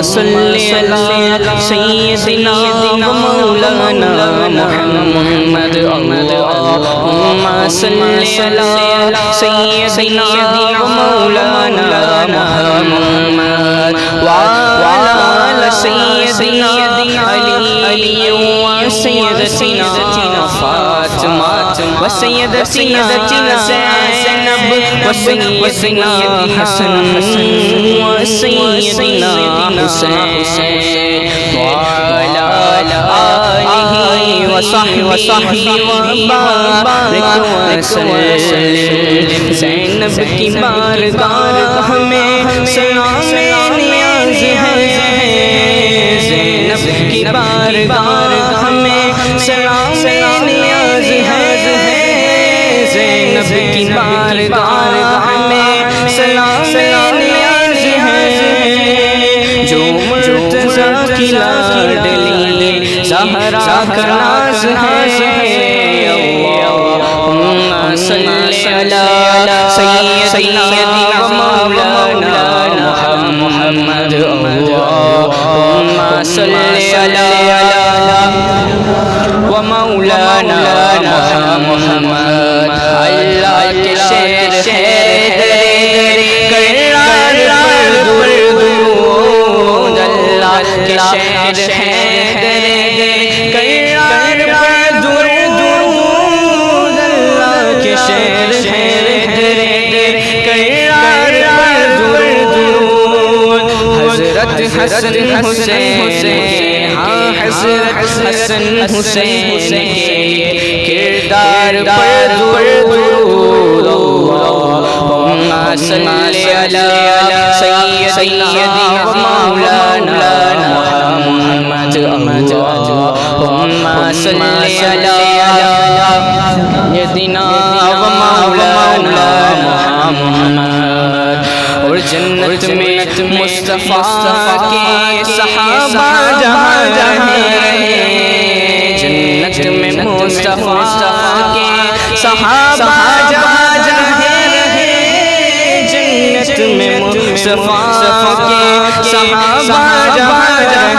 صل علی سیدنا و مولانا محمد اللہم صل علی سیدنا و مولانا محمد وعلی سیدنا علی و سیدتنا فاطمہ و سیدتنا زینب و سیدنا حسن و سیدنا حسین وعلی آلہ وصحبہ وبارک وسلم زینب کی بارگاہ میں سلام نیاز ہے زینب کی بارگاہ میں سلام نیاز ہے زینب کی بارگاہ میں سلام نیاز ہے جو مرتضیٰ کی لاڈلی زہرا کا ناز ہے اللہم صل علی سیدنا و مولانا محمد اللہم صل علی و مولانا محمد اللہ کے شیر کرار درود اللہ کے شیر کرار درود اللہ کے شیر کرار درود حضرت حسن حسین ہاں حضرت حسن حسین کے کردار پر درود اللہم صل علی سیدنا و مولانا محمد اللہم صل علی سیدنا و مولانا محمد اور جنت میں مصطفیٰ کے صحابہ جہاں جہاں جنت میں مصطفیٰ کے صحابہ جہاں جہاں جنت میں مصطفیٰ کے صحابہ جہاں جہاں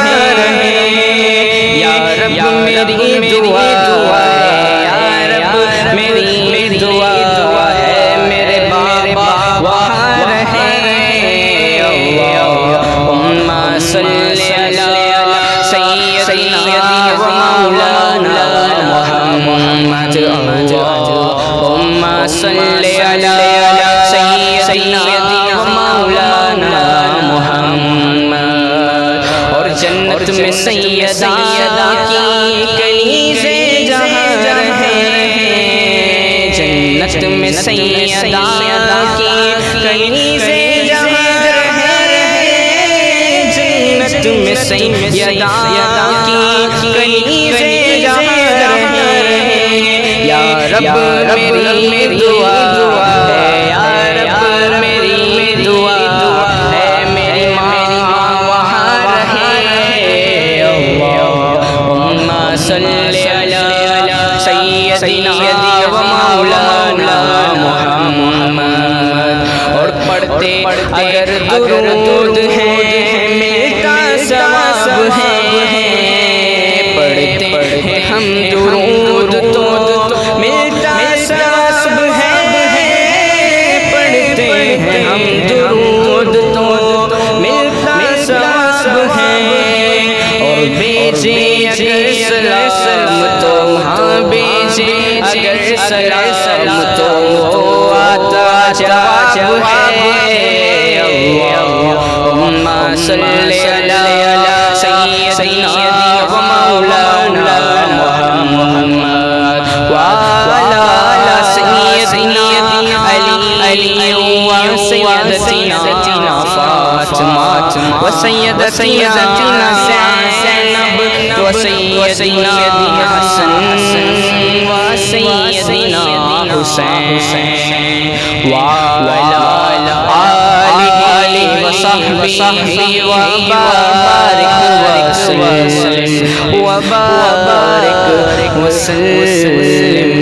یا رب میری دعا ہے یا رب میری دعا ہے میرے بابا وہاں رہے اللہم صل علی سیدنا و مولانا محمد اللہم صل علی سیدنا و مولانا محمد اور جنت میں سیدہ کی کنیزے جہاں رہے جنت میں سیدہ کی کنیزے جہاں رہے جنت میں سیدہ کی کنیزے جہاں رہے یا رب میری دعا ہے یا رب میری دعا ہے میری ماں وہاں رہے اللہم صل علی سیدنا و مولانا محمد اور پڑھتے اگر درود ہے ملتا ثواب ہے پڑھتے ہیں ہم درود تو ملتا ثواب ہے پڑھتے ہیں ہم درود تو ملتا ثواب ہے اور بیجے اگر سلام تو ہاں بیجے اگر سلام تو آتا جواب ہے اللہم صل علی سیدنا و مولانا محمد وعلی سیدنا علی و سیدتنا فاطمہ و سیدتنا زینب و سیدنا حسن و سیدنا حسین وعلی آلہ وصحبہ وبارک وسلم